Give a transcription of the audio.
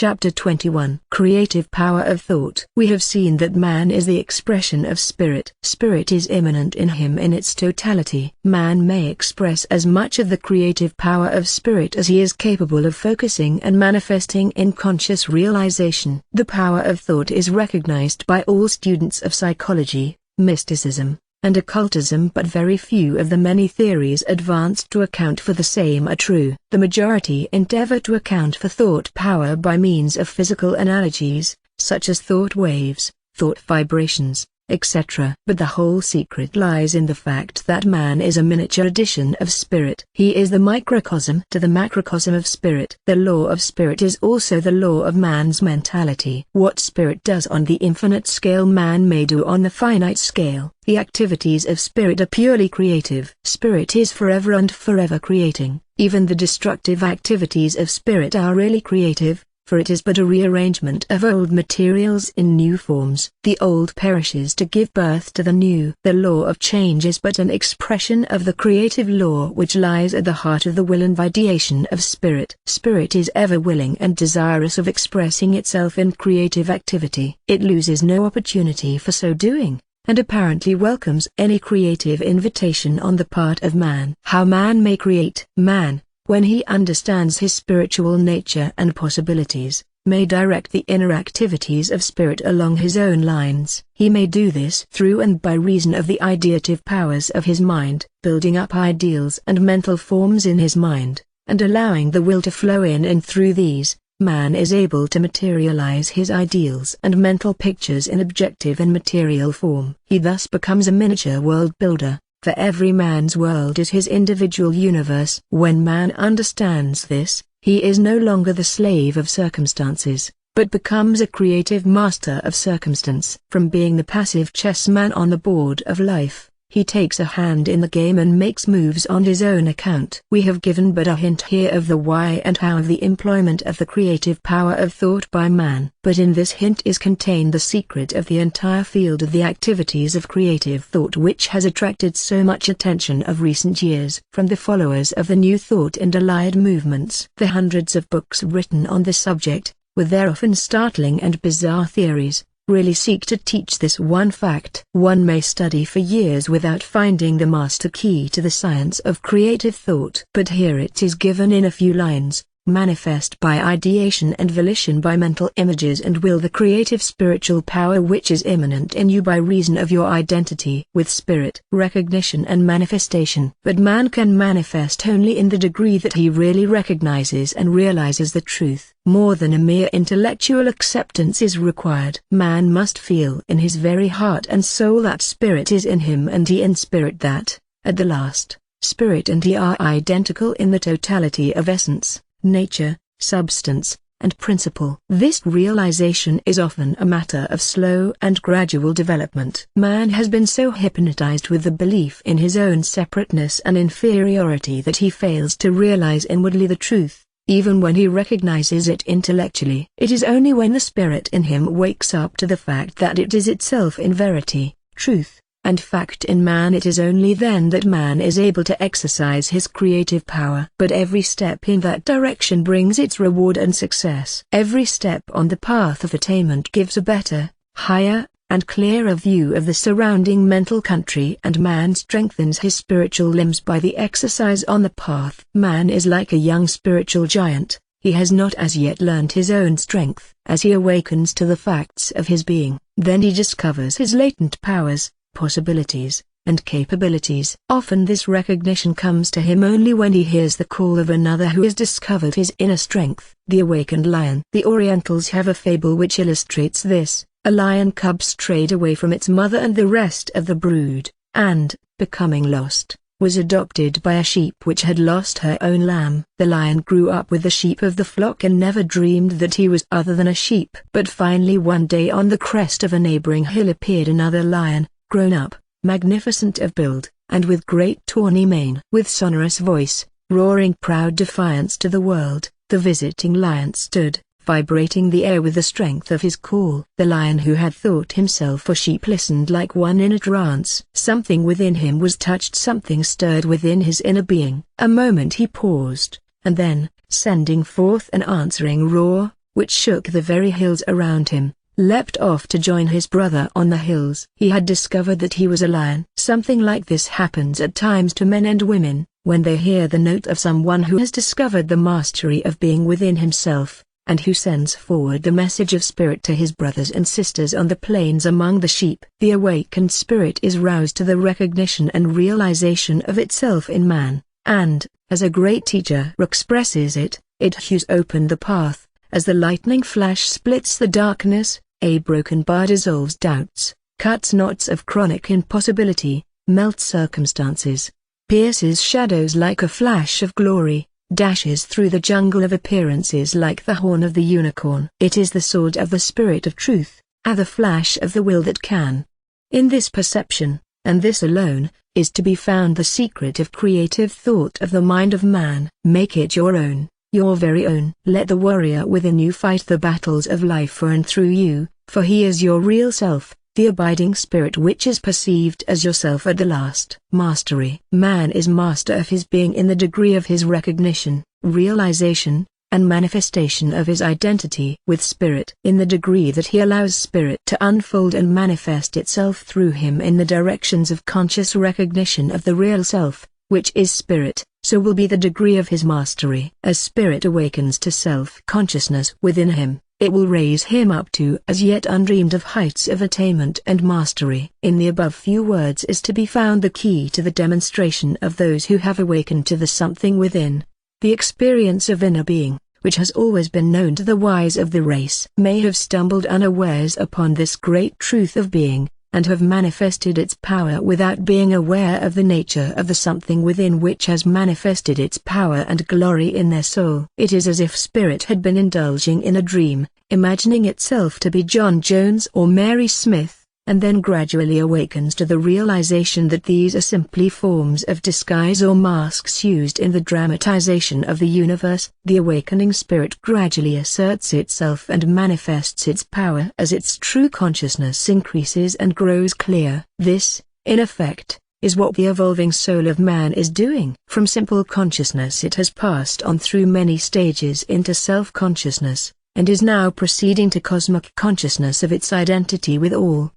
Chapter 21. Creative Power of Thought. We have seen that man is the expression of spirit. Spirit is immanent in him in its totality. Man may express as much of the creative power of spirit as he is capable of focusing and manifesting in conscious realization. The power of thought is recognized by all students of psychology, mysticism, and occultism, but very few of the many theories advanced to account for the same are true. The majority endeavor to account for thought power by means of physical analogies, such as thought waves, thought vibrations, etc. But the whole secret lies in the fact that man is a miniature edition of spirit. He is the microcosm to the macrocosm of spirit. The law of spirit is also the law of man's mentality. What spirit does on the infinite scale man may do on the finite scale. The activities of spirit are purely creative. Spirit is forever and forever creating. Even the destructive activities of spirit are really creative, for it is but a rearrangement of old materials in new forms. The old perishes to give birth to the new. The law of change is but an expression of the creative law which lies at the heart of the will and ideation of spirit. Spirit is ever willing and desirous of expressing itself in creative activity. It loses no opportunity for so doing, and apparently welcomes any creative invitation on the part of man. How man may create. Man, when he understands his spiritual nature and possibilities, may direct the inner activities of spirit along his own lines. He may do this through and by reason of the ideative powers of his mind, building up ideals and mental forms in his mind, and allowing the will to flow in and through these. Man is able to materialize his ideals and mental pictures in objective and material form. He thus becomes a miniature world builder. For every man's world is his individual universe. When man understands this, he is no longer the slave of circumstances, but becomes a creative master of circumstance. From being the passive chessman on the board of life, he takes a hand in the game and makes moves on his own account. We have given but a hint here of the why and how of the employment of the creative power of thought by man. But in this hint is contained the secret of the entire field of the activities of creative thought which has attracted so much attention of recent years from the followers of the New Thought and allied movements. The hundreds of books written on this subject, with their often startling and bizarre theories, really seek to teach this one fact. One may study for years without finding the master key to the science of creative thought. But here it is given in a few lines. Manifest by ideation and volition by mental images and will the creative spiritual power which is immanent in you by reason of your identity with spirit. Recognition and manifestation. But man can manifest only in the degree that he really recognizes and realizes the truth. More than a mere intellectual acceptance is required. Man must feel in his very heart and soul that spirit is in him and he in spirit, that, at the last, spirit and he are identical in the totality of essence, nature, substance, and principle. This realization is often a matter of slow and gradual development. Man has been so hypnotized with the belief in his own separateness and inferiority that he fails to realize inwardly the truth, even when he recognizes it intellectually. It is only when the spirit in him wakes up to the fact that it is itself in verity, truth, and fact in man, it is only then that man is able to exercise his creative power. But every step in that direction brings its reward and success. Every step on the path of attainment gives a better, higher, and clearer view of the surrounding mental country, and man strengthens his spiritual limbs by the exercise on the path. Man is like a young spiritual giant. He has not as yet learned his own strength. As he awakens to the facts of his being, then he discovers his latent powers, possibilities, and capabilities. Often this recognition comes to him only when he hears the call of another who has discovered his inner strength. The awakened lion. The Orientals have a fable which illustrates this. A lion cub strayed away from its mother and the rest of the brood, and, becoming lost, was adopted by a sheep which had lost her own lamb. The lion grew up with the sheep of the flock and never dreamed that he was other than a sheep. But finally one day on the crest of a neighboring hill appeared another lion, grown up, magnificent of build, and with great tawny mane. With sonorous voice, roaring proud defiance to the world, the visiting lion stood, vibrating the air with the strength of his call. The lion who had thought himself a sheep listened like one in a trance. Something within him was touched, something stirred within his inner being. A moment he paused, and then, sending forth an answering roar, which shook the very hills around him, leapt off to join his brother on the hills. He had discovered that he was a lion. Something like this happens at times to men and women, when they hear the note of someone who has discovered the mastery of being within himself, and who sends forward the message of spirit to his brothers and sisters on the plains among the sheep. The awakened spirit is roused to the recognition and realization of itself in man, and, as a great teacher expresses it, it hews open the path, as the lightning flash splits the darkness, a broken bar dissolves doubts, cuts knots of chronic impossibility, melts circumstances, pierces shadows like a flash of glory, dashes through the jungle of appearances like the horn of the unicorn. It is the sword of the spirit of truth, the flash of the will that can. In this perception, and this alone, is to be found the secret of creative thought of the mind of man. Make it your own, your very own. Let the warrior within you fight the battles of life for and through you, for he is your real self, the abiding spirit which is perceived as yourself at the last. Mastery. Man is master of his being in the degree of his recognition, realization, and manifestation of his identity with spirit. In the degree that he allows spirit to unfold and manifest itself through him in the directions of conscious recognition of the real self, which is spirit, so will be the degree of his mastery. As spirit awakens to self-consciousness within him, it will raise him up to as yet undreamed of heights of attainment and mastery. In the above few words is to be found the key to the demonstration of those who have awakened to the something within. The experience of inner being, which has always been known to the wise of the race, may have stumbled unawares upon this great truth of being, and have manifested its power without being aware of the nature of the something within which has manifested its power and glory in their soul. It is as if spirit had been indulging in a dream, imagining itself to be John Jones or Mary Smith, and then gradually awakens to the realization that these are simply forms of disguise or masks used in the dramatization of the universe. The awakening spirit gradually asserts itself and manifests its power as its true consciousness increases and grows clear. This, in effect, is what the evolving soul of man is doing. From simple consciousness it has passed on through many stages into self-consciousness, and is now proceeding to cosmic consciousness of its identity with all.